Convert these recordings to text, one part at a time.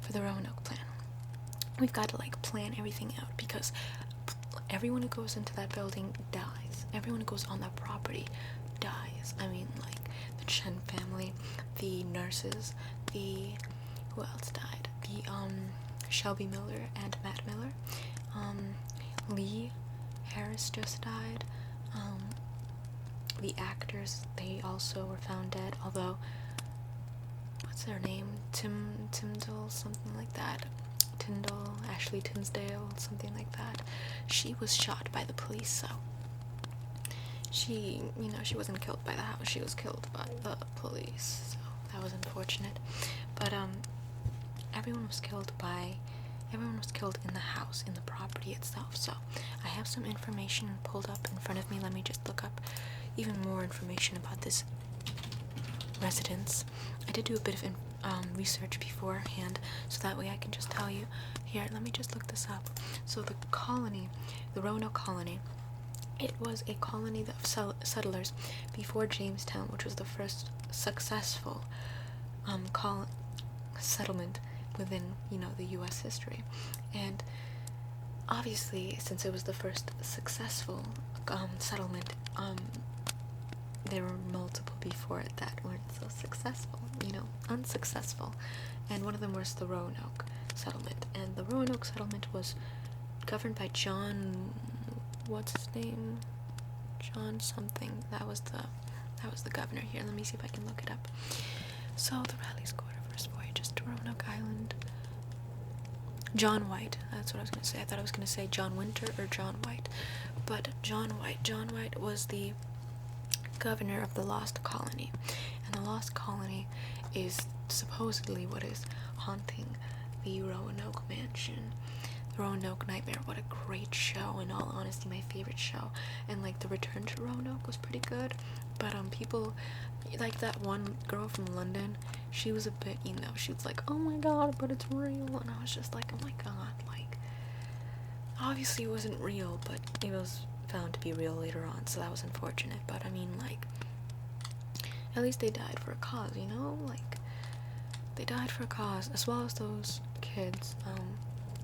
for the Roanoke plan. We've got to like plan everything out, because everyone who goes into that building dies. Everyone who goes on that property dies. I mean, like the Chen family, the nurses, who else died? The Shelby Miller and Matt Miller. Lee Harris just died. The actors, they also were found dead, although, what's their name? Tyndall, something like that. Ashley Tinsdale, something like that. She was shot by the police, so she wasn't killed by the house, she was killed by the police, so that was unfortunate. But everyone was killed in the house, in the property itself. So I have some information pulled up in front of me. Let me just look up even more information about this residence. I did do a bit of research beforehand, so that way I can just tell you. Here, let me just look this up. So the colony, the Roanoke colony, it was a colony of settlers before Jamestown, which was the first successful settlement within, the U.S. history. And obviously, since it was the first successful settlement, there were multiple before it that weren't so successful, unsuccessful. And one of them was the Roanoke settlement. And the Roanoke settlement was governed by John, what's his name? John something. That was the governor here. Let me see if I can look it up. So the Raleigh's Quarter first voyages to Roanoke Island. John White. That's what I was going to say. I thought I was going to say John Winter or John White. But John White. John White was the governor of the Lost Colony. And the Lost Colony is supposedly what is haunting the Roanoke mansion. The Roanoke Nightmare. What a great show. In all honesty, my favorite show. And like the Return to Roanoke was pretty good. But people like that one girl from London, she was a bit, she was like, oh my god, but it's real. And I was just like, oh my god, like, obviously it wasn't real, but it was found to be real later on, so that was unfortunate. But I mean, like, at least they died for a cause, like, they died for a cause, as well as those kids.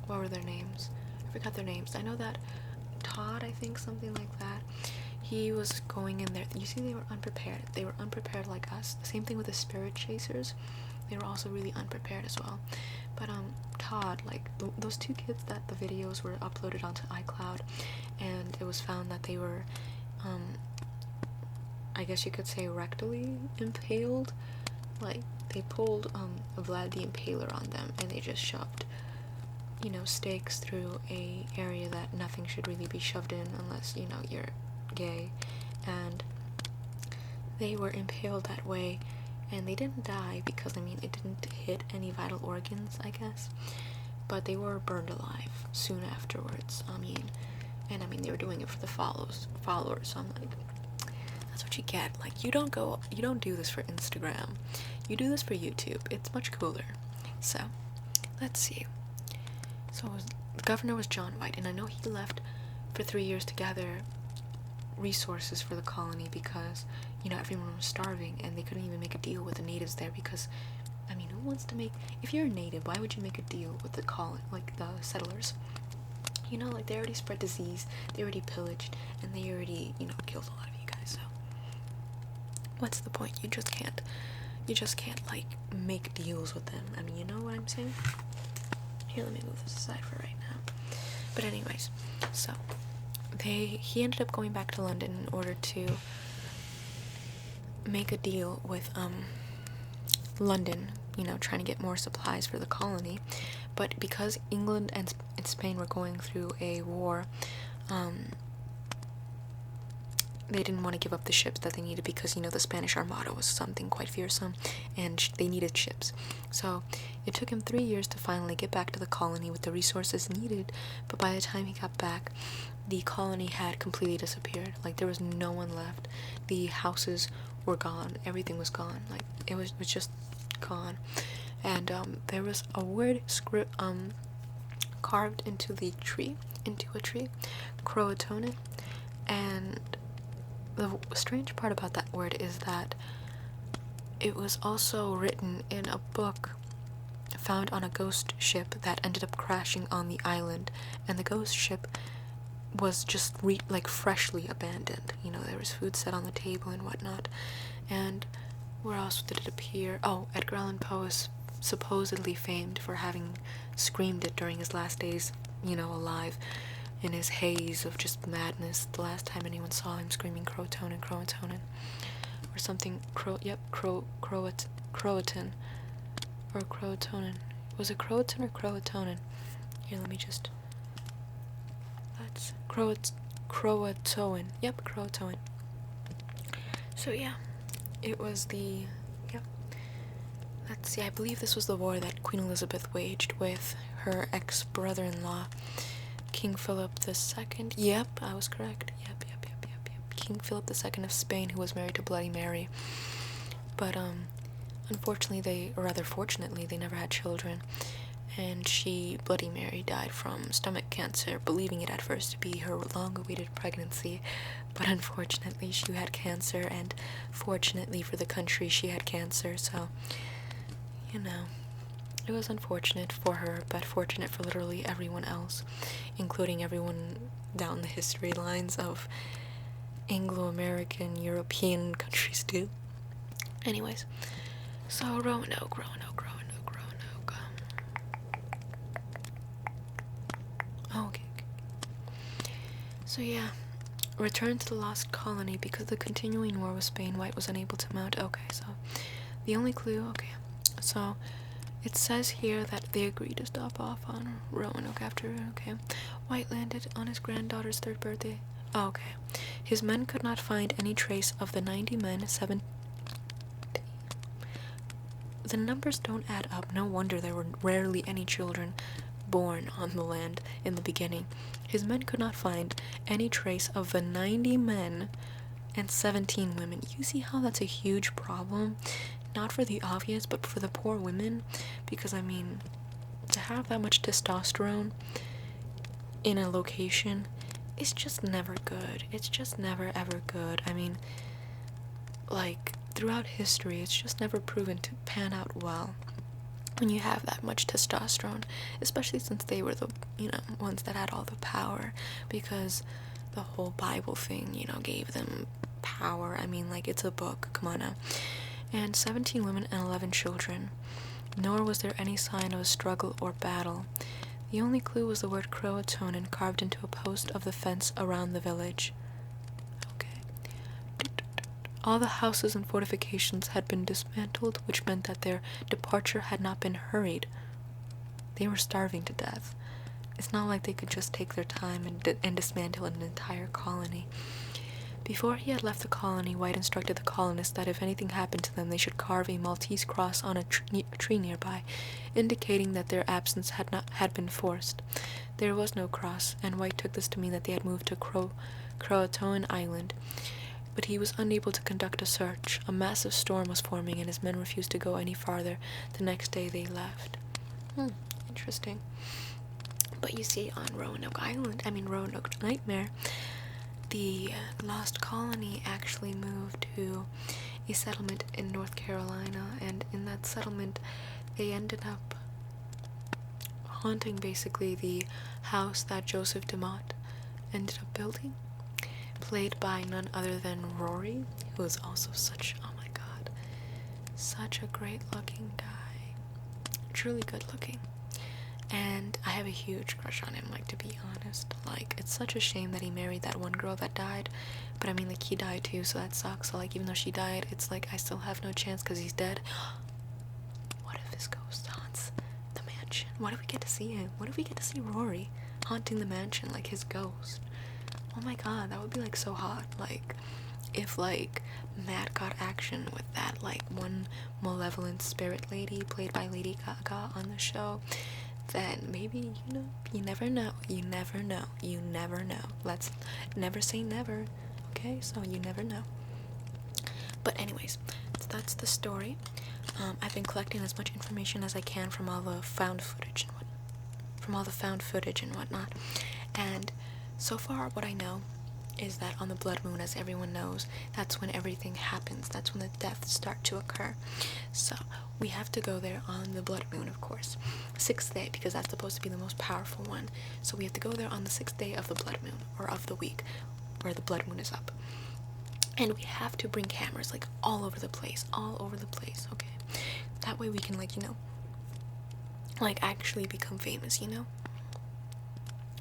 What were their names? I forgot their names. I know that Todd, I think, something like that, he was going in there. You see, they were unprepared. They were unprepared like us. The same thing with the spirit chasers. They were also really unprepared as well. But Todd, like those two kids that the videos were uploaded onto iCloud, and it was found that they were, I guess you could say, rectally impaled. Like they pulled Vlad the Impaler on them, and they just shoved, stakes through a area that nothing should really be shoved in unless you're gay, and they were impaled that way, and they didn't die because it didn't hit any vital organs, I guess, but they were burned alive soon afterwards. They were doing it for the followers, so I'm like, that's what you get. Like, you don't do this for Instagram, you do this for YouTube. It's much cooler. So let's see. So the governor was John White, and I know he left for 3 years to gather resources for the colony because everyone was starving, and they couldn't even make a deal with the natives there because who wants to make, if you're a native, why would you make a deal with the the settlers? Like, they already spread disease, they already pillaged, and they already killed a lot of you guys, so what's the point? You just can't like make deals with them. You know what I'm saying? Here, let me move this aside for right now. But anyways, so he ended up going back to London in order to make a deal with London, trying to get more supplies for the colony. But because England and Spain were going through a war, they didn't want to give up the ships that they needed because, the Spanish Armada was something quite fearsome, and they needed ships. So it took him 3 years to finally get back to the colony with the resources needed, but by the time he got back, the colony had completely disappeared. Like, there was no one left. The houses were gone. Everything was gone. Like, it was just gone. And there was a word script carved into a tree, Croatoan, and the strange part about that word is that it was also written in a book found on a ghost ship that ended up crashing on the island, and the ghost ship was just freshly abandoned. You know, there was food set on the table and whatnot. And where else did it appear? Oh, Edgar Allan Poe is supposedly famed for having screamed it during his last days, alive, in his haze of just madness. The last time anyone saw him screaming Croatonin, Croatonin, or something. Croatan, or Croatonin. Was it Croatan or Croatonin? Here, let me just. That's Croatoan. Yep, Croatoan. So yeah, it was the. Yep. Let's see. I believe this was the war that Queen Elizabeth waged with her ex-brother-in-law, King Philip II. Yep, I was correct. Yep. King Philip II of Spain, who was married to Bloody Mary. But unfortunately, fortunately, they never had children. And Bloody Mary, died from stomach cancer, believing it at first to be her long-awaited pregnancy. But unfortunately, she had cancer, and fortunately for the country, she had cancer. So, it was unfortunate for her, but fortunate for literally everyone else, including everyone down the history lines of Anglo-American, European countries too. Anyways, so Roanoke. Okay. So yeah, return to the lost colony because the continuing war with Spain. White was unable to mount. Okay, so the only clue. Okay, so it says here that they agreed to stop off on Roanoke after. Okay, White landed on his granddaughter's 3rd birthday. Oh, okay, his men could not find any trace of the 90 men. The numbers don't add up. No wonder there were rarely any children born on the land in the beginning. His men could not find any trace of the 90 men and 17 women. You see how that's a huge problem? Not for the obvious, but for the poor women. Because, to have that much testosterone in a location is just never good. It's just never ever good. Throughout history, it's just never proven to pan out well when you have that much testosterone, especially since they were the, ones that had all the power, because the whole Bible thing, gave them power. It's a book, come on now. And 17 women and 11 children. Nor was there any sign of a struggle or battle. The only clue was the word Croatonin carved into a post of the fence around the village. All the houses and fortifications had been dismantled, which meant that their departure had not been hurried. They were starving to death. It's not like they could just take their time and dismantle an entire colony. Before he had left the colony, White instructed the colonists that if anything happened to them, they should carve a Maltese cross on a tree nearby, indicating that their absence had been forced. There was no cross, and White took this to mean that they had moved to Croatoan Island. But he was unable to conduct a search. A massive storm was forming, and his men refused to go any farther. The next day they left. Interesting. But you see, on Roanoke Nightmare, the lost colony actually moved to a settlement in North Carolina, and in that settlement, they ended up haunting basically the house that Joseph DeMott ended up building, played by none other than Rory, who is also such a great looking guy. Truly good looking. And I have a huge crush on him, to be honest. It's such a shame that he married that one girl that died, but he died too, so that sucks. So even though she died, it's I still have no chance because he's dead. What if his ghost haunts the mansion? What if we get to see him? What if we get to see Rory haunting the mansion like his ghost? Oh my god, that would be so hot. If Matt got action with that one malevolent spirit lady played by Lady Gaga on the show, then maybe, you never know. Let's never say never, okay? So you never know. But anyways, that's the story. I've been collecting as much information as I can from all the found footage and whatnot. And so far, what I know is that on the blood moon, as everyone knows, that's when everything happens. That's when the deaths start to occur. So we have to go there on the blood moon, of course. 6th day, because that's supposed to be the most powerful one. So we have to go there on the 6th day of the blood moon, or of the week, where the blood moon is up. And we have to bring cameras, like, all over the place, okay? That way we can, like, you know, like, actually become famous, you know?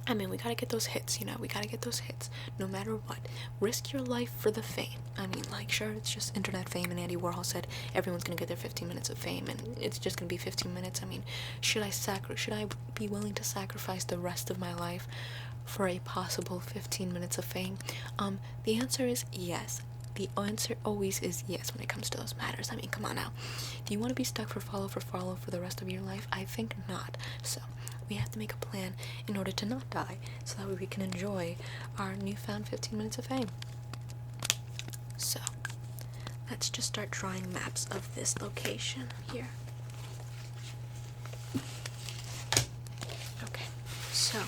I mean, we gotta get those hits, you know? We gotta get those hits, no matter what. Risk your life for the fame. I mean, like, sure, it's just internet fame, and Andy Warhol said everyone's gonna get their 15 minutes of fame, and it's just gonna be 15 minutes. I mean, should I be willing to sacrifice the rest of my life for a possible 15 minutes of fame? The answer is yes. The answer always is yes when it comes to those matters. I mean, come on now. Do you want to be stuck for follow for the rest of your life? I think not. So, we have to make a plan in order to not die, so that way we can enjoy our newfound 15 minutes of fame. So, let's just start drawing maps of this location here. Okay, so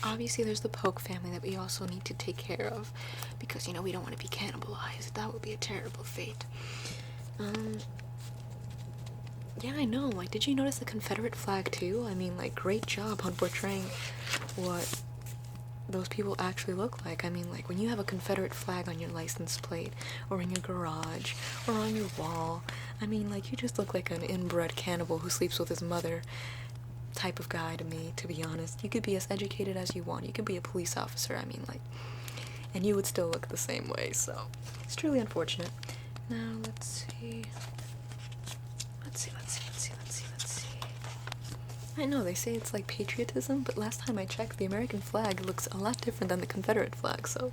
obviously there's the Polk family that we also need to take care of, because, you know, we don't want to be cannibalized. That would be a terrible fate. Yeah, I know, like, did you notice the Confederate flag too? I mean, like, great job on portraying what those people actually look like. I mean, like, when you have a Confederate flag on your license plate, or in your garage, or on your wall, I mean, like, you just look like an inbred cannibal who sleeps with his mother type of guy to me, to be honest. You could be as educated as you want. You could be a police officer, I mean, like, and you would still look the same way, so it's truly unfortunate. Now, let's see. I know, they say it's like patriotism, but last time I checked, the American flag looks a lot different than the Confederate flag, so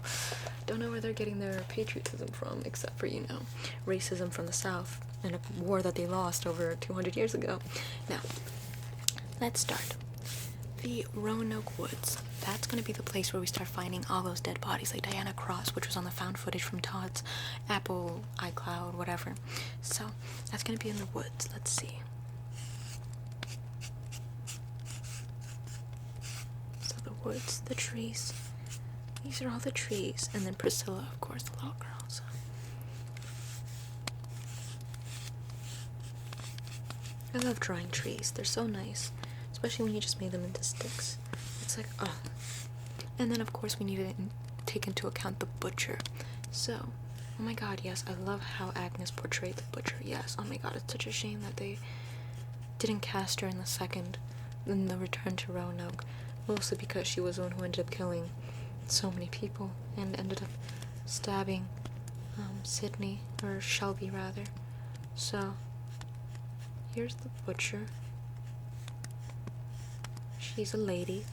don't know where they're getting their patriotism from, except for, you know, racism from the South in a war that they lost over 200 years ago. Now, let's start. The Roanoke Woods. That's going to be the place where we start finding all those dead bodies, like Diana Cross, which was on the found footage from Todd's Apple, iCloud, whatever. So, that's going to be in the woods. Let's see. So, the woods, the trees. These are all the trees. And then Priscilla, of course, the little girl. So. I love drawing trees. They're so nice. Especially when you just made them into sticks. It's like, oh. And then, of course, we need to take into account the butcher. So, oh my god, yes, I love how Agnes portrayed the butcher. Yes, oh my god, it's such a shame that they didn't cast her in the Return to Roanoke. Mostly because she was the one who ended up killing so many people and ended up stabbing Sydney, or Shelby, rather. So, here's the butcher. She's a lady.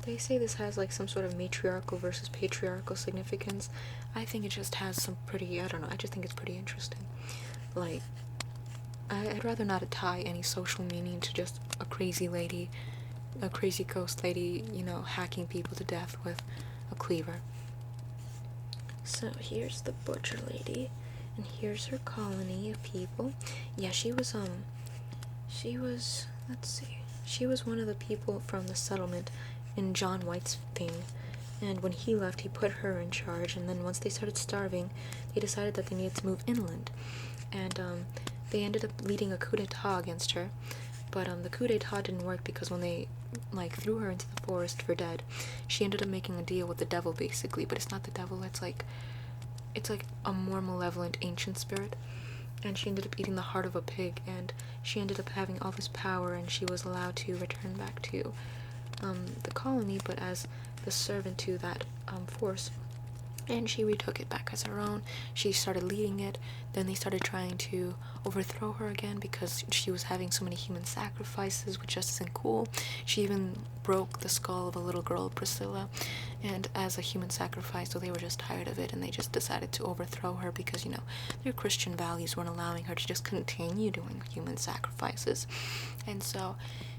They say this has like some sort of matriarchal versus patriarchal significance. I think it just has some pretty, I don't know, I just think it's pretty interesting. Like, I'd rather not tie any social meaning to just a crazy lady, a crazy ghost lady, you know, hacking people to death with a cleaver. So here's the butcher lady, and here's her colony of people. Yeah, she was, let's see, she was one of the people from the settlement in John White's thing, and when he left, he put her in charge, and then once they started starving, they decided that they needed to move inland, and they ended up leading a coup d'etat against her, but the coup d'etat didn't work because when they, like, threw her into the forest for dead, she ended up making a deal with the devil, basically, but it's not the devil, it's like a more malevolent ancient spirit, and she ended up eating the heart of a pig, and she ended up having all this power, and she was allowed to return back to the colony, but as the servant to that force, and she retook it back as her own. She started leading it. Then they started trying to overthrow her again because she was having so many human sacrifices, which just isn't cool. She even broke the skull of a little girl, Priscilla, and as a human sacrifice, so they were just tired of it, and they just decided to overthrow her because, you know, their Christian values weren't allowing her to just continue doing human sacrifices. And so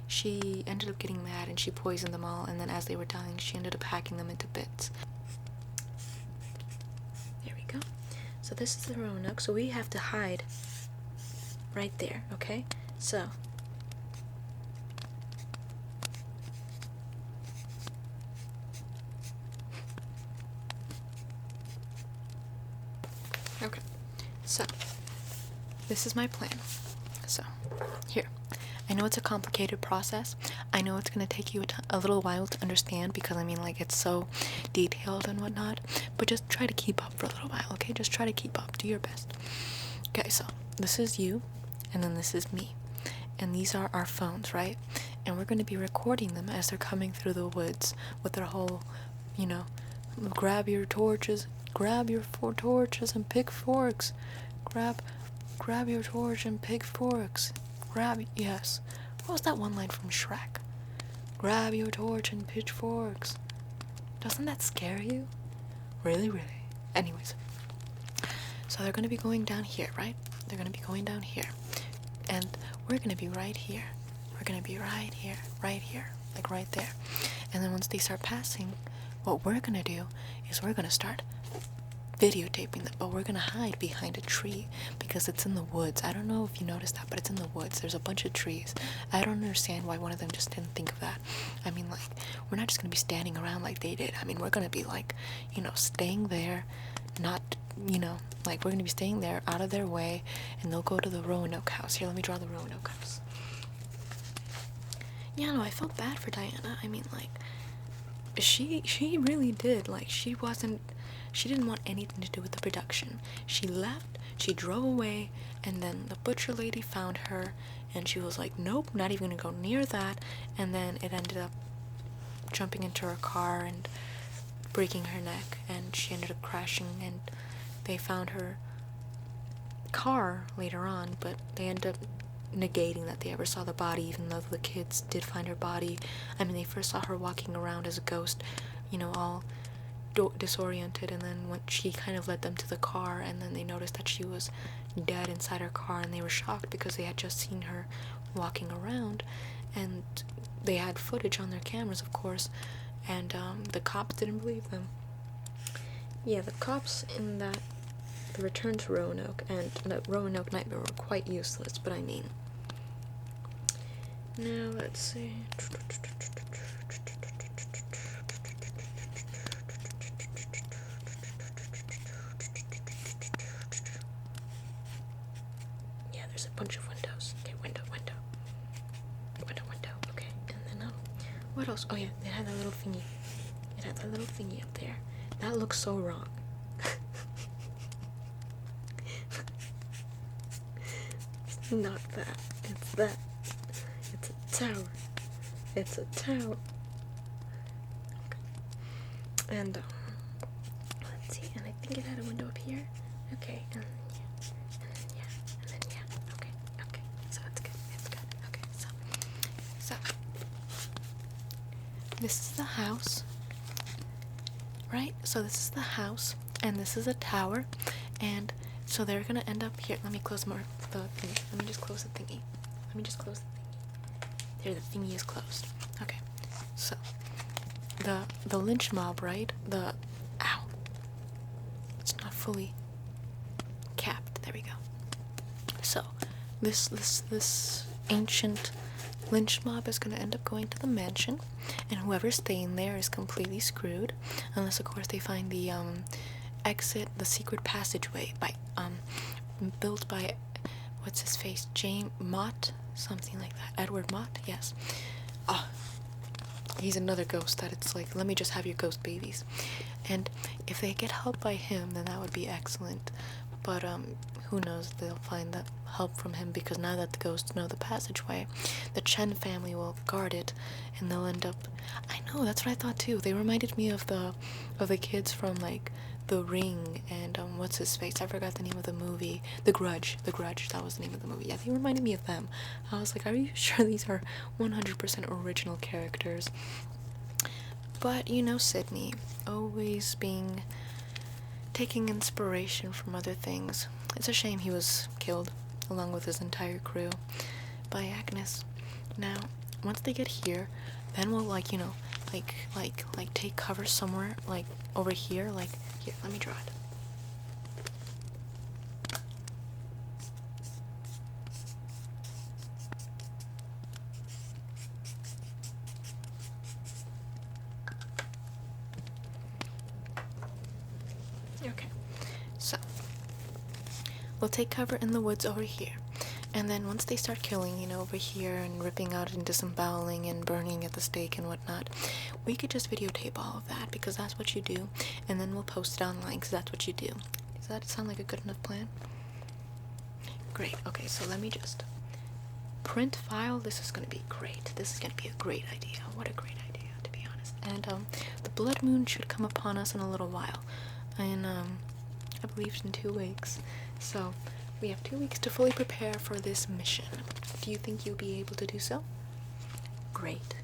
she ended up getting mad, and she poisoned them all, and then as they were dying, she ended up hacking them into bits. Go. So this is the Roanoke, so we have to hide right there, okay? So okay, So, this is my plan. So, here. I know it's a complicated process. I know it's going to take you a little while to understand because, I mean, like, it's so detailed and whatnot. But just try to keep up for a little while, okay? Just try to keep up. Do your best. Okay, so this is you, and then this is me. And these are our phones, right? And we're going to be recording them as they're coming through the woods with their whole, grab your torches and pick forks. Grab your torch and pick forks. Yes. What was that one line from Shrek? Grab your torch and pitchforks. Doesn't that scare you? Really, really. Anyways. So they're going to be going down here, right? They're going to be going down here. And we're going to be right here. We're going to be right here. Like right there. And then once they start passing, what we're going to do is we're going to start videotaping them, but we're gonna hide behind a tree because it's in the woods. I don't know if you noticed that, but it's in the woods. There's a bunch of trees. I don't understand why one of them just didn't think of that. I mean, like, we're not just gonna be standing around like they did. I mean, we're gonna be like, staying there, not, like, we're gonna be staying there out of their way, and they'll go to the Roanoke house. Here, let me draw the Roanoke house. Yeah, no, I felt bad for Diana. I mean, like, she really did. Like, she didn't want anything to do with the production. She left, she drove away, and then the butcher lady found her, and she was like, nope, not even gonna go near that, and then it ended up jumping into her car and breaking her neck, and she ended up crashing, and they found her car later on, but they ended up negating that they ever saw the body, even though the kids did find her body. I mean, they first saw her walking around as a ghost, all disoriented, and then when she kind of led them to the car, and then they noticed that she was dead inside her car, and they were shocked because they had just seen her walking around, and they had footage on their cameras, of course, and the cops didn't believe them. Yeah, the cops in the Return to Roanoke and the Roanoke Nightmare were quite useless, but I mean, now let's see. Bunch of windows. Okay, window. Okay, and then what else? Oh yeah, it had that little thingy. Up there. That looks so wrong. It's not that. It's that. It's a tower. Okay. And let's see. And I think it had a window up here. Okay. And this is the house, right? So this is the house, and this is a tower, and so they're gonna end up here. Let me close more the thingy. Let me just close the thingy. There, the thingy is closed. Okay, so the lynch mob, right? It's not fully capped. There we go. So this ancient lynch mob is going to end up going to the mansion, and whoever's staying there is completely screwed, unless of course they find the exit, the secret passageway built by what's his face, James Mott, something like that, Edward Mott. Yes. He's another ghost that it's like, let me just have your ghost babies. And if they get help by him, then that would be excellent. But who knows, they'll find that help from him, because now that the ghosts know the passageway, the Chen family will guard it, and they'll end up, I know, that's what I thought too. They reminded me of the kids from like The Ring and what's his face, I forgot the name of the movie, The Grudge, that was the name of the movie. Yeah, they reminded me of them. I was like, are you sure these are 100% original characters? But Sydney, always taking inspiration from other things. It's a shame he was killed, along with his entire crew, by Agnes. Now, once they get here, then we'll take cover somewhere, like over here, like here, let me draw it. Okay, so we'll take cover in the woods over here. And then once they start killing, over here and ripping out and disemboweling and burning at the stake and whatnot, we could just videotape all of that because that's what you do. And then we'll post it online because that's what you do. Does that sound like a good enough plan? Great. Okay, so let me just print file. This is going to be great. This is going to be a great idea. What a great idea, to be honest. And the blood moon should come upon us in a little while. And I believe in 2 weeks. So we have 2 weeks to fully prepare for this mission. Do you think you'll be able to do so? Great.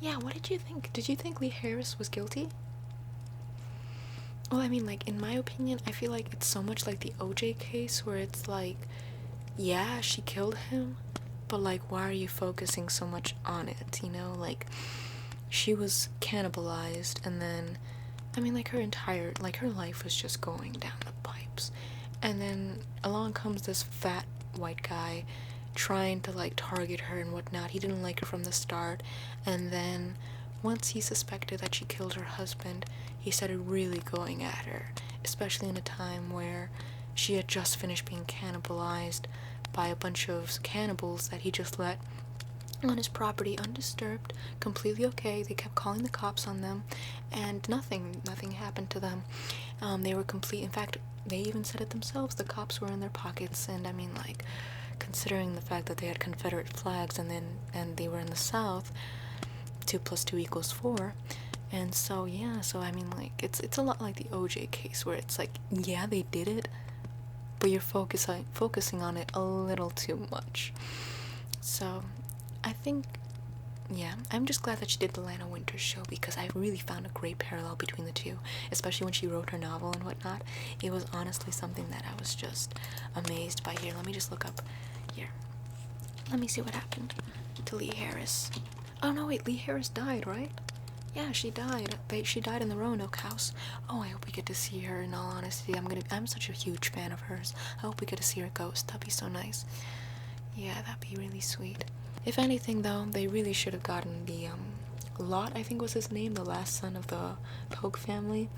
Yeah, what did you think? Did you think Lee Harris was guilty? Well, I mean, like, in my opinion, I feel like it's so much like the OJ case where it's like, yeah, she killed him, but like, why are you focusing so much on it, Like, she was cannibalized, and then, I mean, like, her life was just going down the pipes. And then along comes this fat white guy trying to, like, target her and whatnot. He didn't like her from the start, and then once he suspected that she killed her husband, he started really going at her, especially in a time where she had just finished being cannibalized by a bunch of cannibals that he just let on his property undisturbed, completely okay. They kept calling the cops on them, and nothing happened to them. They were complete. In fact, they even said it themselves. The cops were in their pockets, and I mean, like, considering the fact that they had Confederate flags and they were in the South, 2 + 2 = 4. And so yeah, so I mean, like, it's a lot like the OJ case where it's like, yeah, they did it, but you're focusing on it a little too much. So I think, yeah, I'm just glad that she did the Lana Winters show because I really found a great parallel between the two, especially when she wrote her novel and whatnot. It was honestly something that I was just amazed by. Here, let me just look up here. Let me see what happened to Lee Harris. Oh no, wait, Lee Harris died, right? Yeah, she died. She died in the Roanoke house. Oh, I hope we get to see her, in all honesty. I'm such a huge fan of hers. I hope we get to see her ghost. That'd be so nice. Yeah, that'd be really sweet. If anything, though, they really should have gotten the, Lot, I think was his name, the last son of the Polk family.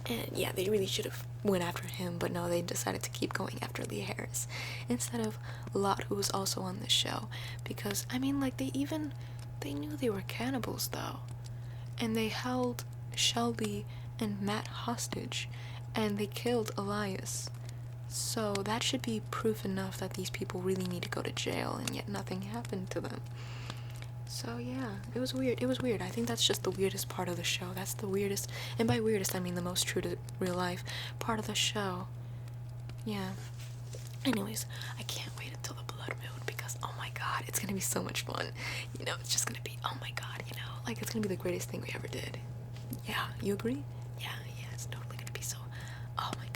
And yeah, they really should have went after him, but no, they decided to keep going after Lee Harris instead of Lot, who was also on this show. Because, I mean, like, they knew they were cannibals, though. And they held Shelby and Matt hostage, and they killed Elias. So that should be proof enough that these people really need to go to jail, and yet nothing happened to them. So yeah, it was weird. I think that's just the weirdest part of the show. That's the weirdest, and by weirdest I mean the most true to real life part of the show. Yeah. Anyways, I can't wait until the blood moon because, oh my god, it's gonna be so much fun. It's just gonna be, oh my god, like, it's gonna be the greatest thing we ever did. Yeah, you agree? Yeah, it's totally gonna be so, oh my